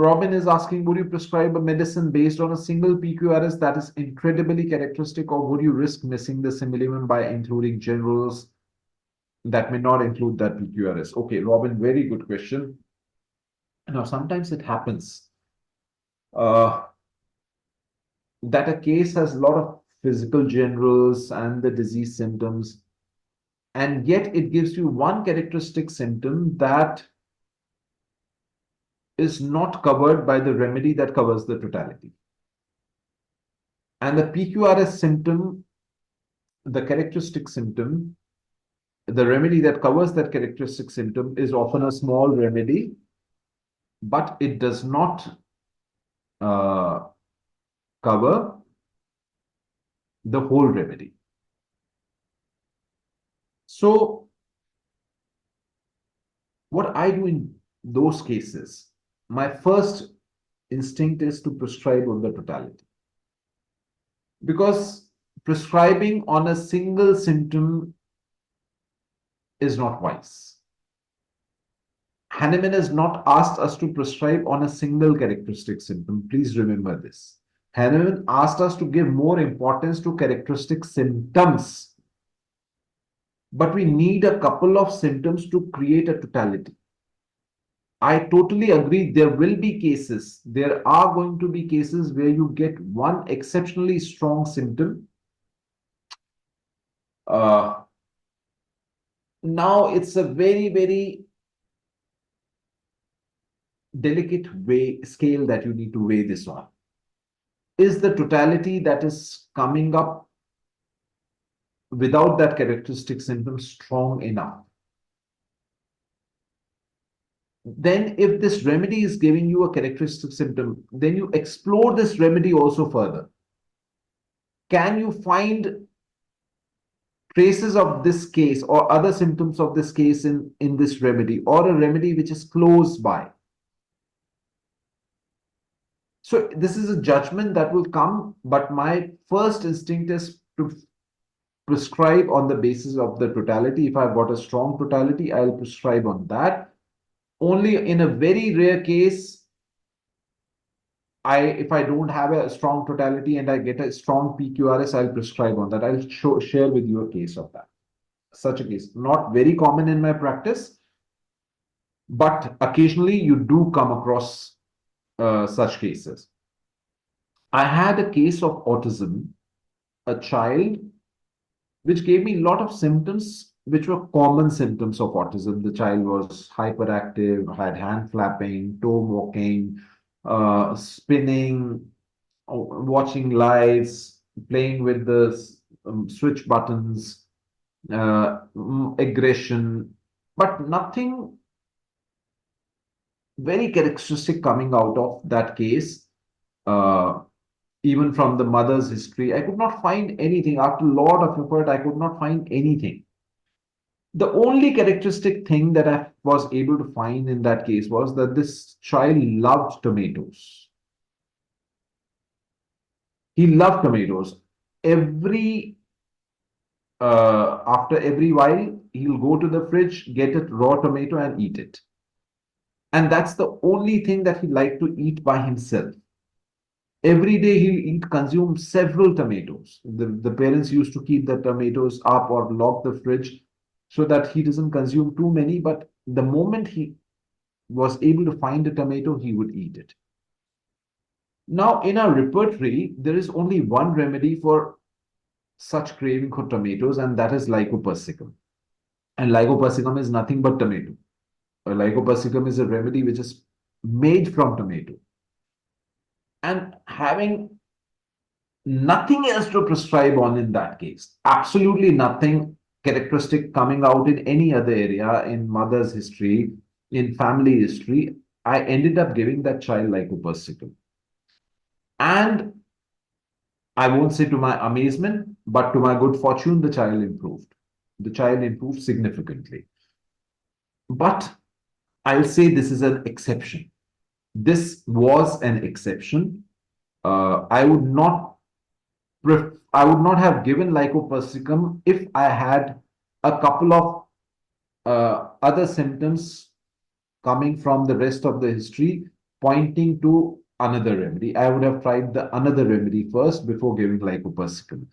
Robin is asking, would you prescribe a medicine based on a single PQRS that is incredibly characteristic, or would you risk missing the symptom by including generals that may not include that PQRS? Okay, Robin, very good question. Now, sometimes it happens uh, that a case has a lot of physical generals and the disease symptoms, and yet it gives you one characteristic symptom that is not covered by the remedy that covers the totality. And the PQRS symptom, the characteristic symptom, the remedy that covers that characteristic symptom is often a small remedy, but it does not uh, cover the whole remedy. So, what I do in those cases, my first instinct is to prescribe on the totality. Because prescribing on a single symptom is not wise. Hahnemann has not asked us to prescribe on a single characteristic symptom. Please remember this. Hahnemann asked us to give more importance to characteristic symptoms. But we need a couple of symptoms to create a totality. I totally agree. There will be cases, there are going to be cases where you get one exceptionally strong symptom. Now it's a very, very delicate scale that you need to weigh this on. Is the totality that is coming up without that characteristic symptom strong enough? Then if this remedy is giving you a characteristic symptom, then you explore this remedy also further. Can you find traces of this case or other symptoms of this case in this remedy, or a remedy which is close by? So this is a judgment that will come, but my first instinct is to prescribe on the basis of the totality. If I've got a strong totality, I'll prescribe on that. Only in a very rare case, if I don't have a strong totality and I get a strong PQRS, I'll prescribe on that. I'll share with you a case of that. Such a case, not very common in my practice, but occasionally you do come across such cases. I had a case of autism, a child, which gave me a lot of symptoms which were common symptoms of autism. The child was hyperactive, had hand flapping, toe walking, spinning, watching lights, playing with the switch buttons, aggression, but nothing very characteristic coming out of that case. Even from the mother's history, I could not find anything. After a lot of effort, I could not find anything. The only characteristic thing that I was able to find in that case was that this child loved tomatoes. He loved tomatoes. After every while, he'll go to the fridge, get a raw tomato and eat it. And that's the only thing that he liked to eat by himself. Every day he'll consume several tomatoes. The parents used to keep the tomatoes up or lock the fridge so that he doesn't consume too many. But the moment he was able to find a tomato, he would eat it. Now, in our repertory, there is only one remedy for such craving for tomatoes, and that is lycopersicum. And lycopersicum is nothing but tomato. Lycopersicum is a remedy which is made from tomato. And having nothing else to prescribe on in that case, absolutely nothing characteristic coming out in any other area, in mother's history, in family history, I ended up giving that child lycopersicum. And I won't say to my amazement, but to my good fortune, the child improved. The child improved significantly. But I'll say this is an exception. This was an exception. I would not have given lycopersicum if I had a couple of other symptoms coming from the rest of the history pointing to another remedy. I would have tried the another remedy first before giving lipopersical.